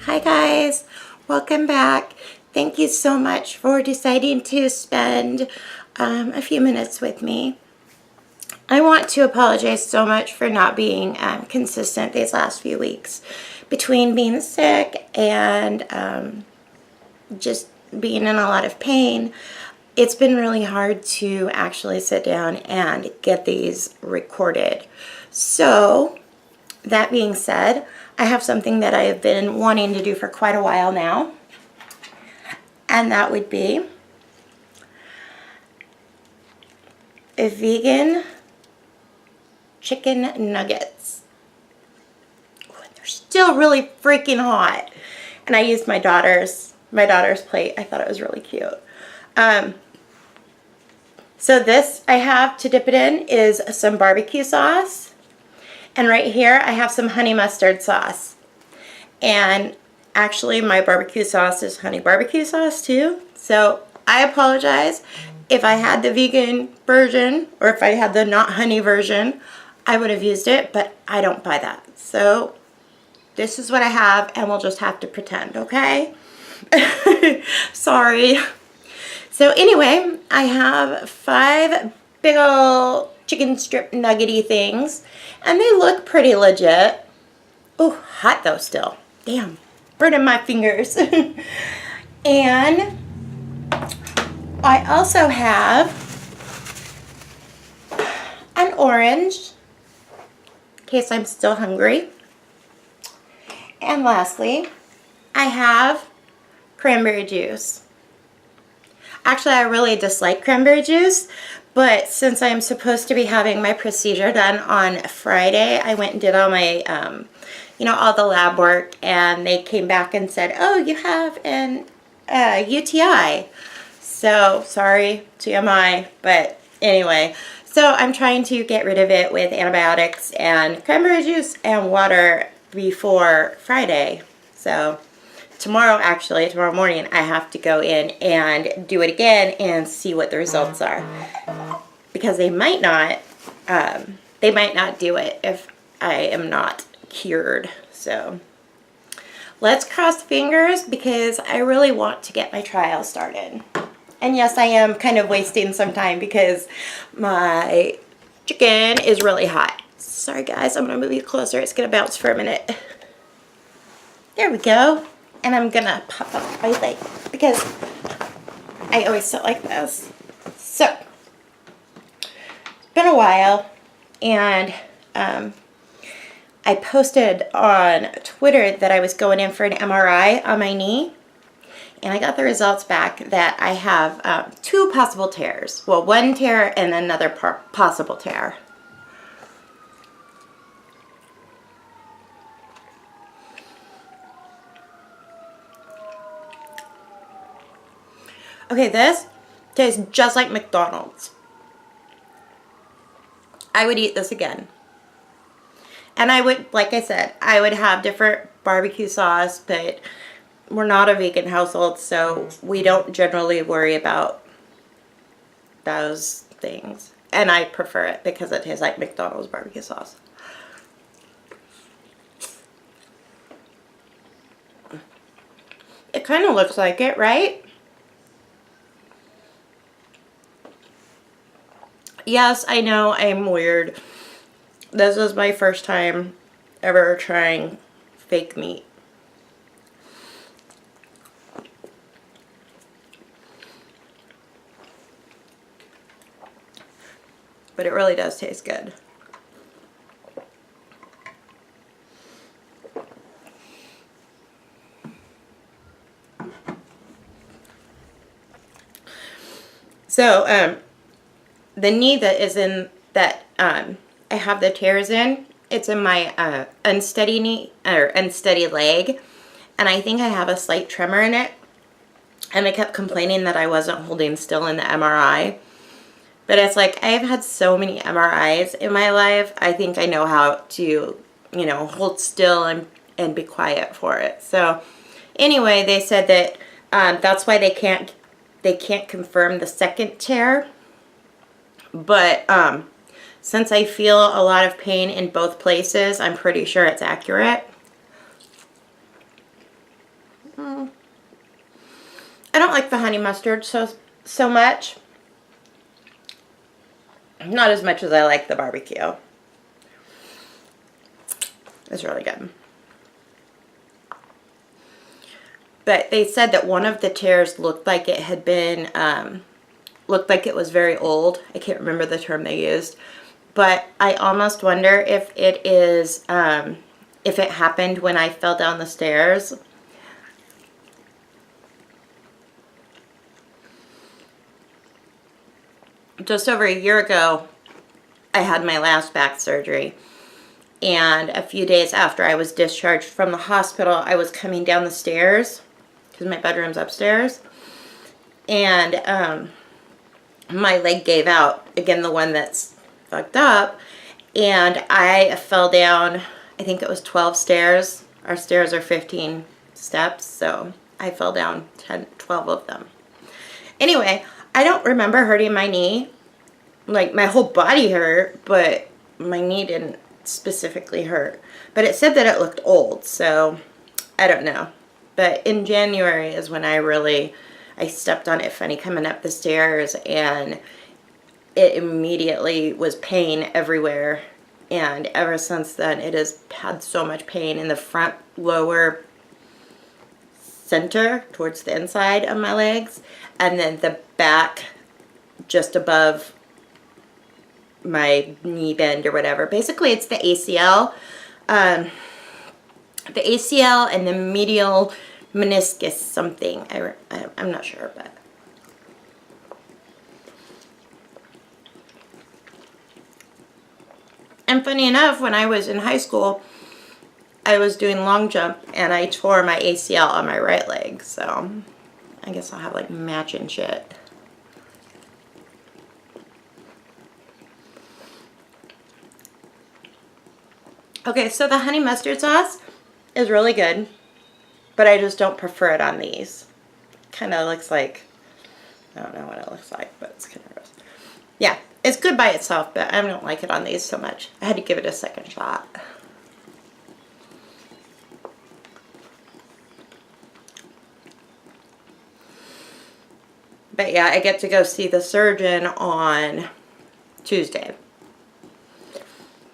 Hi guys, welcome back. Thank you so much for deciding to spend a few minutes with me. I want to apologize so much for not being consistent these last few weeks. Between being sick and just being in a lot of pain, it's been really hard to actually sit down and get these recorded. So, that being said, I have something that I have been wanting to do for quite a while now, and that would be a vegan chicken nuggets. Ooh, they're still really freaking hot, and I used my daughter's plate. I thought it was really cute. So this I have to dip it in is some barbecue sauce. And right here, I have some honey mustard sauce. And actually, my barbecue sauce is honey barbecue sauce too. So I apologize if I had the vegan version or if I had the not honey version, I would have used it, but I don't buy that. So this is what I have, and we'll just have to pretend, okay? Sorry. So anyway, I have 5 big ol' chicken strip nuggety things, and they look pretty legit. Oh, hot though still. Damn, burning my fingers. And I also have an orange, in case I'm still hungry. And lastly, I have cranberry juice. Actually, I really dislike cranberry juice, but since I'm supposed to be having my procedure done on Friday, I went and did all my, all the lab work, and they came back and said, oh, you have an UTI. So, sorry, TMI, but anyway. So, I'm trying to get rid of it with antibiotics and cranberry juice and water before Friday. So, tomorrow morning, I have to go in and do it again and see what the results are. Because they might not do it if I am not cured. So let's cross fingers because I really want to get my trial started. And yes, I am kind of wasting some time because my chicken is really hot. Sorry guys, I'm gonna move you closer. It's gonna bounce for a minute. There we go. And I'm gonna pop up my leg because I always sit like this. So, it's been a while, and I posted on Twitter that I was going in for an MRI on my knee, and I got the results back that I have 2 possible tears. Well, 1 tear and another possible tear. Okay, this tastes just like McDonald's. I would eat this again. And I would, like I said, I would have different barbecue sauce, but we're not a vegan household, so we don't generally worry about those things. And I prefer it because it tastes like McDonald's barbecue sauce. It kind of looks like it, right? Yes, I know I'm weird. This is my first time ever trying fake meat. But it really does taste good. So, the knee that is in that I have the tears in, it's in my unsteady knee or unsteady leg, and I think I have a slight tremor in it. And I kept complaining that I wasn't holding still in the MRI. But it's like I've had so many MRIs in my life. I think I know how to, hold still and be quiet for it. So anyway, they said that that's why they can't confirm the second tear. But Since I feel a lot of pain in both places, I'm pretty sure it's accurate. I don't like the honey mustard so much. Not as much as I like the barbecue. It's really good. But they said that one of the tears looked like it had been, looked like it was very old. I can't remember the term they used. But I almost wonder if it is, if it happened when I fell down the stairs. Just over a year ago, I had my last back surgery. And a few days after I was discharged from the hospital, I was coming down the stairs, because my bedroom's upstairs. And my leg gave out, again, the one that's fucked up, and I fell down, I think it was 12 stairs. Our stairs are 15 steps, so I fell down 12 of them. Anyway, I don't remember hurting my knee. Like, my whole body hurt, but my knee didn't specifically hurt. But it said that it looked old, so I don't know. But in January is when I stepped on it funny coming up the stairs, and it immediately was pain everywhere. And ever since then, it has had so much pain in the front lower center towards the inside of my legs, and then the back just above my knee bend or whatever. Basically, it's the ACL. The ACL and the medial meniscus something. I'm not sure, but and funny enough, when I was in high school, I was doing long jump and I tore my ACL on my right leg, so I guess I'll have like matching shit. Okay, so the honey mustard sauce is really good, but I just don't prefer it on these. Kind of looks like, I don't know what it looks like, but it's kind of gross. Yeah, it's good by itself, but I don't like it on these so much. I had to give it a second shot. But yeah, I get to go see the surgeon on Tuesday.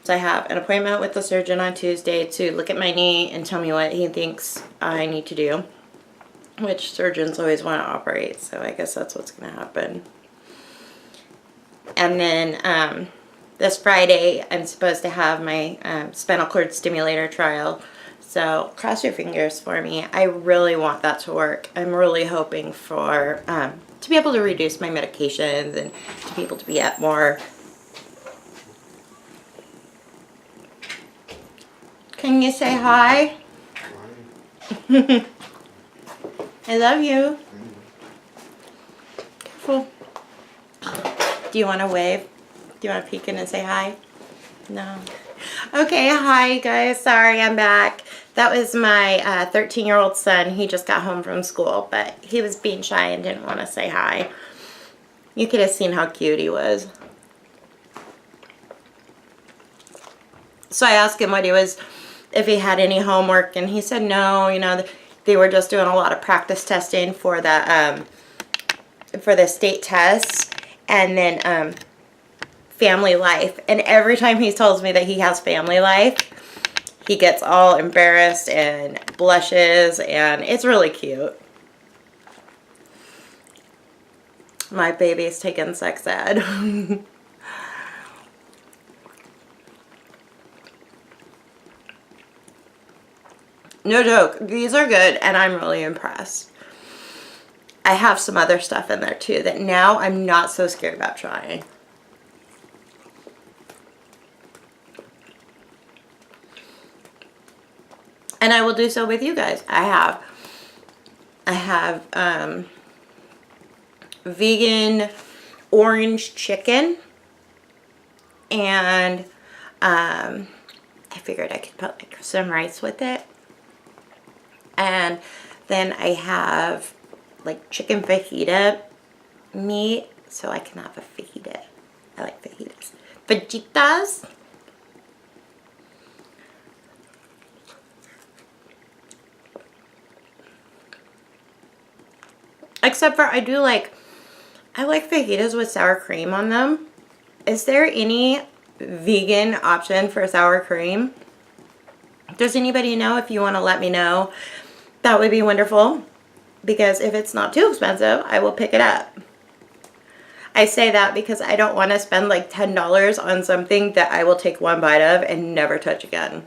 So I have an appointment with the surgeon on Tuesday to look at my knee and tell me what he thinks I need to do. Which surgeons always want to operate, so I guess that's what's going to happen. And then this Friday, I'm supposed to have my spinal cord stimulator trial. So cross your fingers for me. I really want that to work. I'm really hoping for to be able to reduce my medications and to be able to be at more. Can you say hi? I love you. Careful. Do you want to wave? Do you want to peek in and say hi? No. Okay, hi guys. Sorry, I'm back. That was my 13-year-old son. He just got home from school, but he was being shy and didn't want to say hi. You could have seen how cute he was. So I asked him what he was, if he had any homework, and he said no. You know, they were just doing a lot of practice testing for the state tests, and then family life. And every time he tells me that he has family life, he gets all embarrassed and blushes, and it's really cute. My baby's taking sex ed. No joke, these are good, and I'm really impressed. I have some other stuff in there too that now I'm not so scared about trying. And I will do so with you guys. I have vegan orange chicken, and I figured I could put like some rice with it. And then I have like chicken fajita meat, so I can have a fajita. I like fajitas. fajitas. Except for I like fajitas with sour cream on them. Is there any vegan option for sour cream? Does anybody know? If you want to let me know, that would be wonderful. Because if it's not too expensive, I will pick it up. I say that because I don't want to spend like $10 on something that I will take one bite of and never touch again.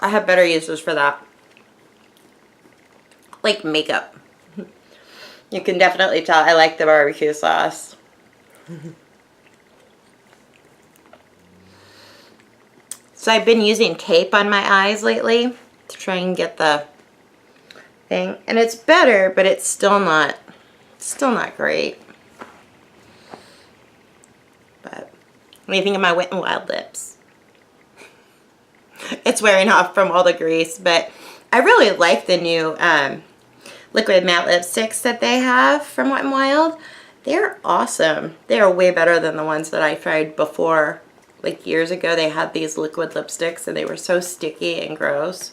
I have better uses for that. Like makeup. You can definitely tell I like the barbecue sauce. So I've been using tape on my eyes lately to try and get the thing. And it's better, but it's still not great. But what do you think of my Wet n Wild lips? It's wearing off from all the grease, but I really like the new liquid matte lipsticks that they have from Wet n Wild. They're awesome. They are way better than the ones that I tried before. Like years ago, they had these liquid lipsticks and they were so sticky and gross.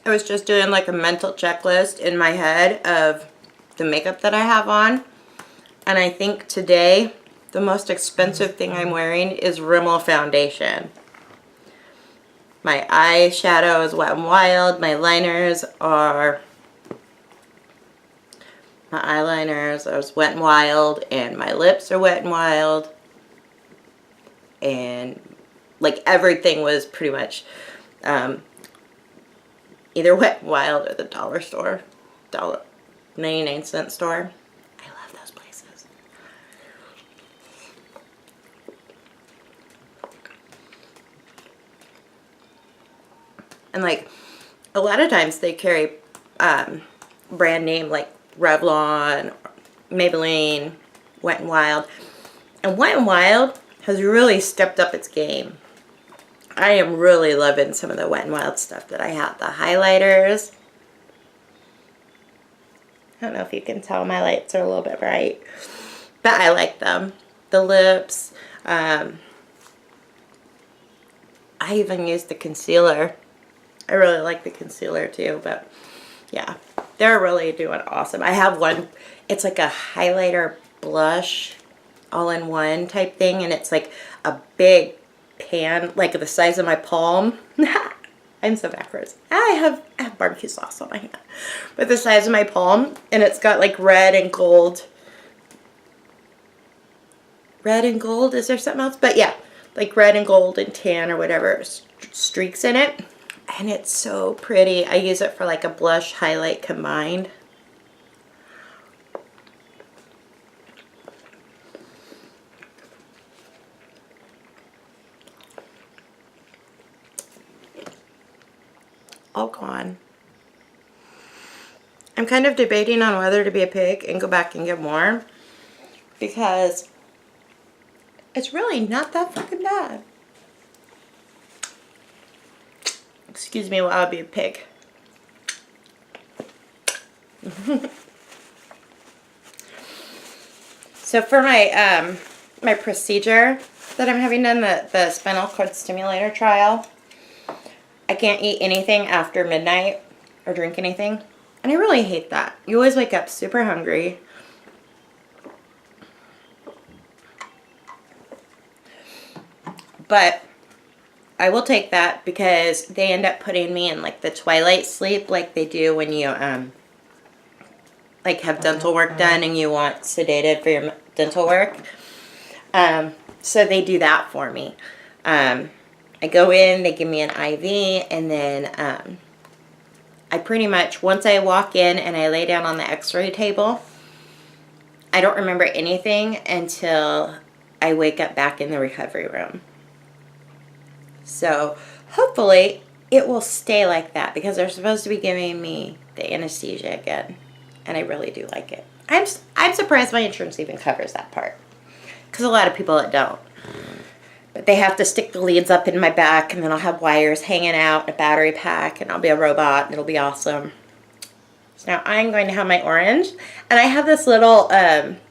I was just doing like a mental checklist in my head of the makeup that I have on. And I think today, the most expensive thing I'm wearing is Rimmel foundation. My eyeshadow is Wet n Wild. My liners are... My eyeliners are Wet n Wild. And my lips are Wet n Wild. And like everything was pretty much... either Wet n Wild or the dollar store, 99-cent store. I love those places. And like a lot of times they carry brand name like Revlon, Maybelline, Wet n Wild. And Wet n Wild has really stepped up its game. I am really loving some of the Wet n Wild stuff that I have. The highlighters. I don't know if you can tell, my lights are a little bit bright. But I like them. The lips. I even use the concealer. I really like the concealer too. But yeah, they're really doing awesome. I have one. It's like a highlighter blush all-in-one type thing. And it's like a big pan, like the size of my palm. I'm so backwards. I have barbecue sauce on my hand. But the size of my palm, and it's got like red and gold. Red and gold, is there something else? But yeah, like red and gold and tan or whatever streaks in it. And it's so pretty. I use it for like a blush highlight combined. All gone. I'm kind of debating on whether to be a pig and go back and get more, because it's really not that fucking bad. Excuse me while I be a pig. So for my my procedure that I'm having done, the spinal cord stimulator trial, I can't eat anything after midnight or drink anything. And I really hate that. You always wake up super hungry. But I will take that because they end up putting me in like the twilight sleep like they do when you like have dental work done and you want sedated for your dental work. So they do that for me. I go in, they give me an IV, and then I pretty much, once I walk in and I lay down on the x-ray table, I don't remember anything until I wake up back in the recovery room. So hopefully it will stay like that because they're supposed to be giving me the anesthesia again. And I really do like it. I'm surprised my insurance even covers that part, because a lot of people it don't. But they have to stick the leads up in my back, and then I'll have wires hanging out, a battery pack, and I'll be a robot, and it'll be awesome. So now I'm going to have my orange, and I have this little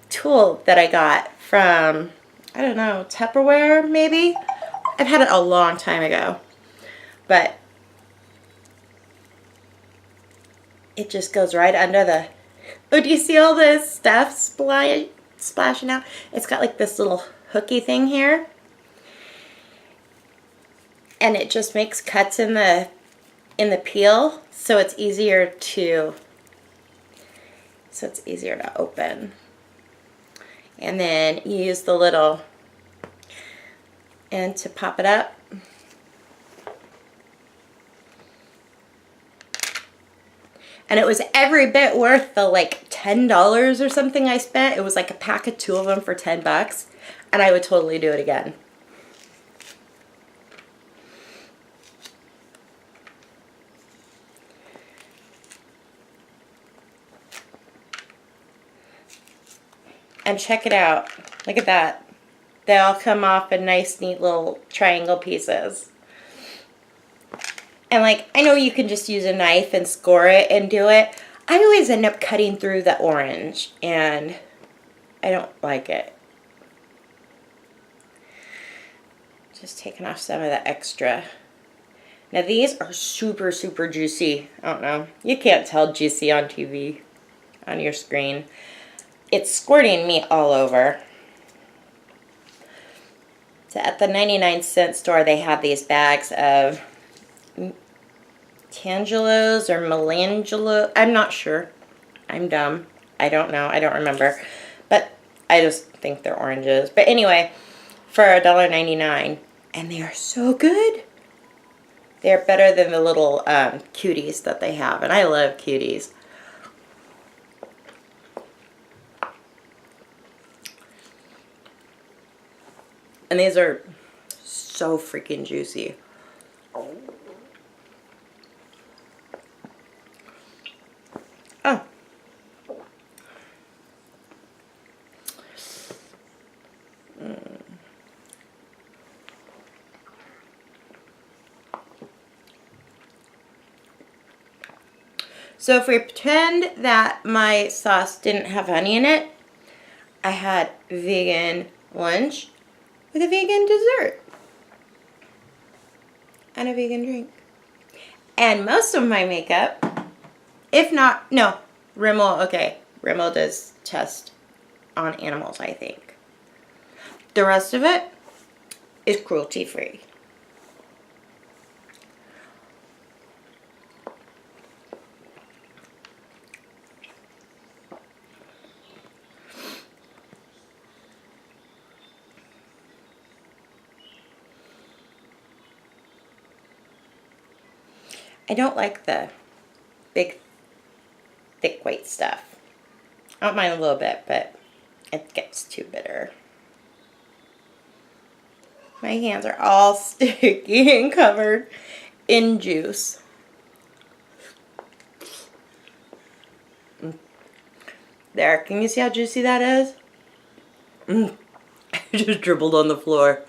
tool that I got from, I don't know, Tupperware maybe? I've had it a long time ago, but it just goes right under the, oh, do you see all this stuff splashing out? It's got like this little hooky thing here, and it just makes cuts in the peel, so it's easier to open. And then you use the little end to pop it up. And it was every bit worth the like $10 or something I spent. It was like a pack of 2 of them for 10 bucks. And I would totally do it again. And check it out. Look at that. They all come off in nice, neat little triangle pieces. And like, I know you can just use a knife and score it and do it. I always end up cutting through the orange, and I don't like it. Just taking off some of the extra. Now these are super, super juicy. I don't know. You can't tell juicy on TV, on your screen. It's squirting meat all over. So at the 99-cent store, they have these bags of Tangelos or Melangelo. I'm not sure. I'm dumb. I don't know. I don't remember. But I just think they're oranges. But anyway, for $1.99. And they are so good. They're better than the little cuties that they have. And I love cuties. And these are so freaking juicy. Oh. So if we pretend that my sauce didn't have honey in it, I had vegan lunch with a vegan dessert and a vegan drink. And most of my makeup, if not, no, Rimmel, okay, Rimmel does test on animals, I think. The rest of it is cruelty-free. I don't like the big, thick white stuff. I don't mind a little bit, but it gets too bitter. My hands are all sticky and covered in juice. There, can you see how juicy that is? I just dribbled on the floor.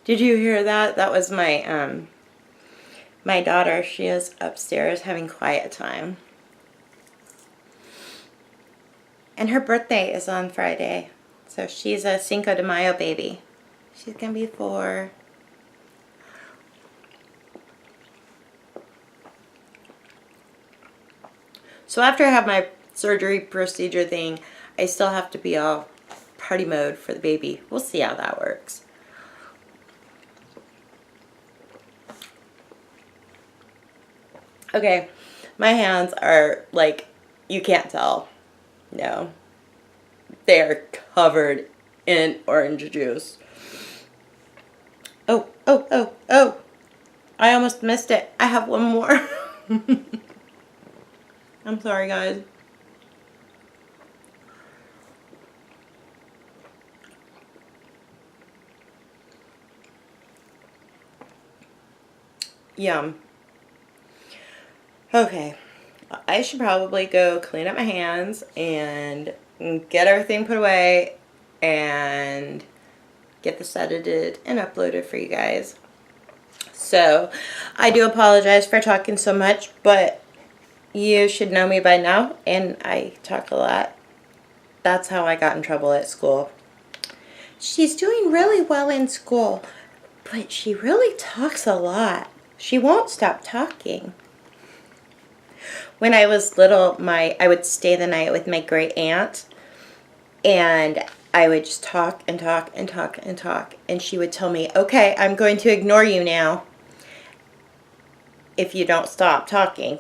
Did you hear that? That was my my daughter. She is upstairs having quiet time. And her birthday is on Friday. So she's a Cinco de Mayo baby. She's going to be 4. So after I have my surgery procedure thing, I still have to be all party mode for the baby. We'll see how that works. Okay, my hands are like, you can't tell. No. They're covered in orange juice. Oh, oh, oh, oh. I almost missed it. I have one more. I'm sorry, guys. Yum. Okay. I should probably go clean up my hands and get everything put away and get this edited and uploaded for you guys. So, I do apologize for talking so much, but you should know me by now, and I talk a lot. That's how I got in trouble at school. She's doing really well in school, but she really talks a lot. She won't stop talking. When I was little, I would stay the night with my great aunt, and I would just talk and talk and talk and talk, and she would tell me, okay, I'm going to ignore you now if you don't stop talking.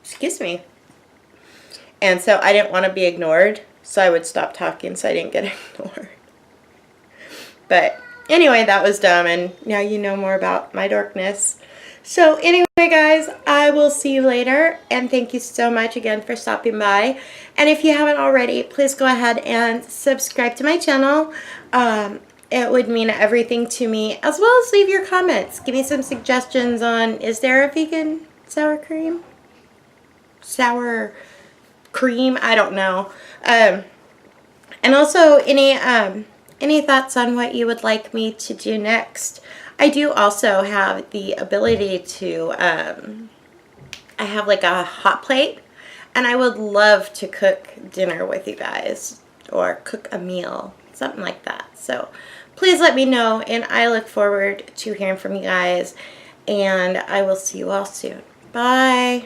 Excuse me. And so I didn't want to be ignored, so I would stop talking so I didn't get ignored. But anyway, that was dumb, and now you know more about my darkness. So anyway, guys, I will see you later, and thank you so much again for stopping by. And if you haven't already, please go ahead and subscribe to my channel. It would mean everything to me, as well as leave your comments. Give me some suggestions on, is there a vegan sour cream? Sour cream? I don't know. And also any thoughts on what you would like me to do next. I do also have the ability to, I have like a hot plate, and I would love to cook dinner with you guys, or cook a meal, something like that. So please let me know, and I look forward to hearing from you guys, and I will see you all soon. Bye.